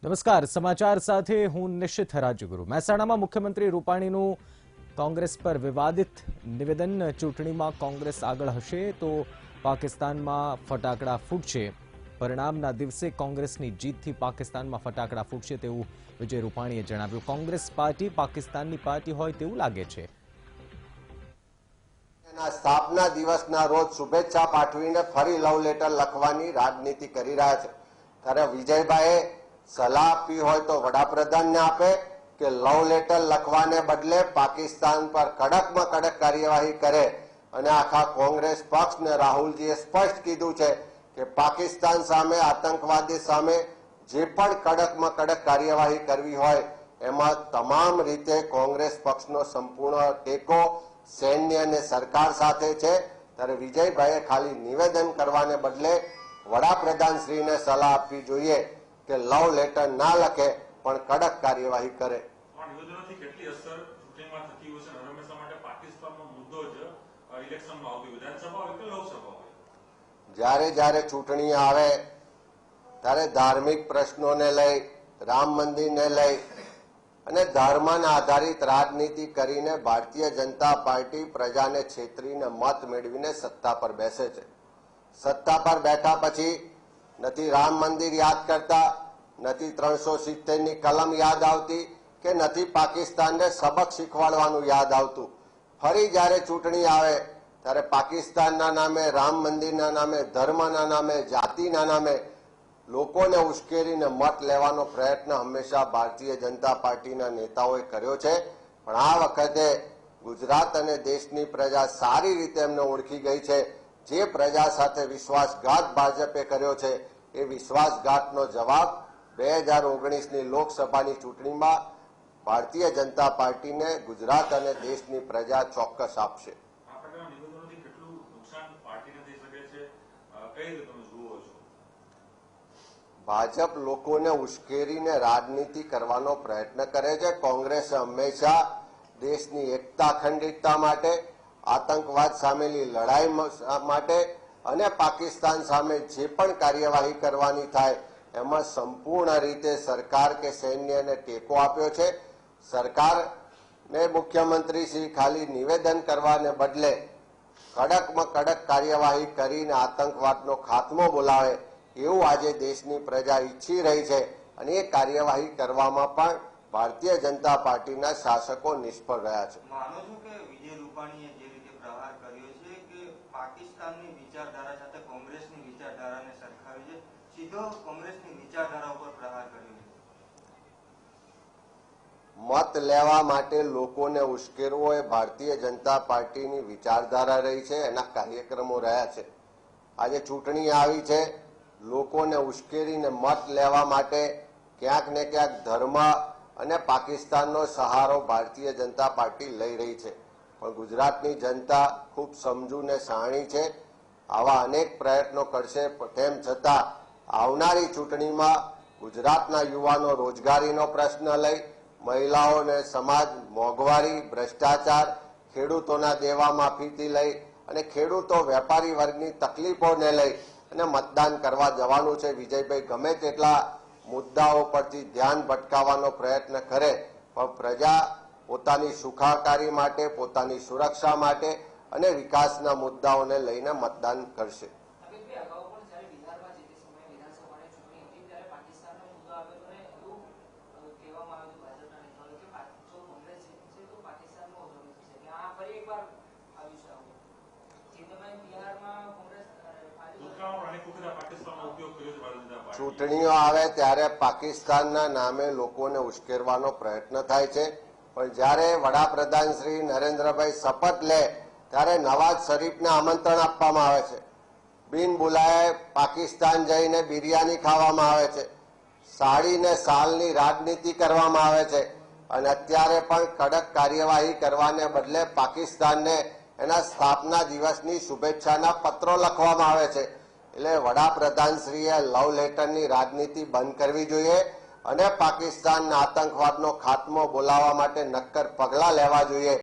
નમસ્કાર, સમાચાર સાથે હું નિશ્ચિત રાજગુરુ। મહેસાણામાં મુખ્યમંત્રી રૂપાણીનું કોંગ્રેસ પર વિવાદિત નિવેદન। ચૂંટણીમાં કોંગ્રેસ આગળ હશે તો પાકિસ્તાનમાં ફટાકડા ફૂટશે। પરિણામના દિવસે કોંગ્રેસની જીતથી પાકિસ્તાનમાં ફટાકડા ફૂટશે તેવું વિજય રૂપાણીએ જણાવ્યું। કોંગ્રેસ પાર્ટી પાકિસ્તાનની પાર્ટી હોય તેવું લાગે છે। સ્થાપના દિવસના રોજ શુભેચ્છા પાઠવીને ફરી લવ લેટર લખવાની રાજનીતિ કરી રહ્યા છે। ત્યારે વિજયભાઈએ સલાહ આપી હોય તો વડાપ્રધાનને આપે કે લવ લેટર લખવાને બદલે પાકિસ્તાન પર કડકમાં કડક કાર્યવાહી કરે। અને આખા કોંગ્રેસ પક્ષને રાહુલજીએ સ્પષ્ટ કીધું છે કે પાકિસ્તાન સામે, આતંકવાદી સામે જે પણ કડકમાં કડક કાર્યવાહી કરવી હોય એમાં તમામ રીતે કોંગ્રેસ પક્ષનો સંપૂર્ણ ટેકો સૈન્ય અને સરકાર સાથે છે। ત્યારે વિજયભાઈએ ખાલી નિવેદન કરવાને બદલે વડાપ્રધાન શ્રીને સલાહ આપવી જોઈએ કે લવ લેટર ના લખે પણ કડક કાર્યવાહી કરે। જ્યારે જ્યારે ચૂંટણી આવે ત્યારે ધાર્મિક પ્રશ્નોને લઈ, રામ મંદિરને લઈ અને ધર્મને આધારિત રાજનીતિ કરીને ભારતીય જનતા પાર્ટી પ્રજાને છેતરીને મત મેળવીને સત્તા પર બેસે છે। સત્તા પર બેઠા પછી નથી રામ મંદિર યાદ કરતા, નથી 370ની કલમ યાદ આવતી કે નથી પાકિસ્તાનને સબક શીખવાડવાનું યાદ આવતું। ફરી જ્યારે ચૂંટણી આવે ત્યારે પાકિસ્તાનના નામે, રામ મંદિરના નામે, ધર્મના નામે, જાતિના નામે લોકોને ઉશ્કેરીને મત લેવાનો પ્રયત્ન હંમેશા ભારતીય જનતા પાર્ટીના નેતાઓએ કર્યો છે। પણ આ વખતે ગુજરાત અને દેશની પ્રજા સારી રીતે એમને ઓળખી ગઈ છે। જે પ્રજા સાથે વિશ્વાસઘાત ભાજપે કર્યો છે એ વિશ્વાસઘાતનો જવાબ 2019ની લોકસભાની ચૂંટણીમાં ભારતીય જનતા પાર્ટીને ગુજરાત અને દેશની પ્રજા ચોક્કસ આપશે। ભાજપ લોકોને ઉશ્કેરીને રાજનીતિ કરવાનો પ્રયત્ન કરે છે। કોંગ્રેસે હંમેશા દેશની એકતા, અખંડિતતા માટે, આતંકવાદ સામેની લડાઈ માટે અને પાકિસ્તાન સામે જે પણ કાર્યવાહી કરવાની થાય એમાં સંપૂર્ણ રીતે સરકાર કે સૈન્યને ટેકો આપ્યો છે। સરકારને મુખ્યમંત્રી શ્રી ખાલી નિવેદન કરવાને બદલે કડકમાં કડક કાર્યવાહી કરીને આતંકવાદનો ખાત્મો બોલાવે એવું આજે દેશની પ્રજા ઈચ્છી રહી છે। અને એ કાર્યવાહી કરવામાં પણ ભારતીય જનતા પાર્ટીના શાસકો નિષ્ફળ રહ્યા છે। માનો છો કે વિજય રૂપાણીએ જે રીતે પ્રહાર કર્યો છે કે પાકિસ્તાનની વિચારધારા સાથે કોંગ્રેસની વિચારધારાને સરખાવી છે, સીધો કોંગ્રેસની વિચારધારા ઉપર પ્રહાર કર્યો છે? મત લેવા માટે લોકોને ઉશ્કેરવો એ ભારતીય જનતા પાર્ટીની વિચારધારા રહી છે, એના કાર્યક્રમો રહ્યા છે। આજે ચૂંટણી આવી છે, લોકોને ઉશ્કેરીને મત લેવા માટે ક્યાંક ને ક્યાંક ધર્મ અને પાકિસ્તાનનો સહારો ભારતીય જનતા પાર્ટી લઈ રહી છે। પણ ગુજરાતની જનતા ખૂબ સમજુ ને શાણી છે। આવા અનેક પ્રયત્નો કરશે, તેમ છતાં આવનારી ચૂંટણીમાં ગુજરાતના યુવાનો રોજગારીનો પ્રશ્ન લઈ, મહિલાઓને સમાજ, મોંઘવારી, ભ્રષ્ટાચાર, ખેડૂતોના દેવા માફીથી લઈ અને ખેડૂતો, વેપારી વર્ગની તકલીફોને લઈ અને મતદાન કરવા જવાનું છે। વિજયભાઈ ગમે તેટલા મુદ્દાઓ પરથી ધ્યાન ભટકાવવાનો પ્રયત્ન કરે પણ પ્રજા પોતાની સુખાકારી માટે, પોતાની સુરક્ષા માટે અને વિકાસના મુદ્દાઓને લઈને મતદાન કરશે। ચૂંટણીઓ આવે ત્યારે પાકિસ્તાનના નામે લોકોને ઉશ્કેરવાનો પ્રયત્ન થાય છે। પણ જ્યારે વડાપ્રધાન શ્રી નરેન્દ્રભાઈ શપથ લે ત્યારે નવાઝ શરીફને આમંત્રણ આપવામાં આવે છે, બિન બોલાયે પાકિસ્તાન જઈને બિરયાની ખાવામાં આવે છે, સાડીને સાલની રાજનીતિ કરવામાં આવે છે અને અત્યારે પણ કડક કાર્યવાહી કરવાને બદલે પાકિસ્તાનને એના સ્થાપના દિવસની શુભેચ્છાના પત્રો લખવામાં આવે છે। એટલે વડાપ્રધાનશ્રીએ લવ લેટરની રાજનીતિ બંધ કરવી જોઈએ અને પાકિસ્તાનના આતંકવાદનો ખાત્મો બોલાવવા માટે નક્કર પગલાં લેવા જોઈએ।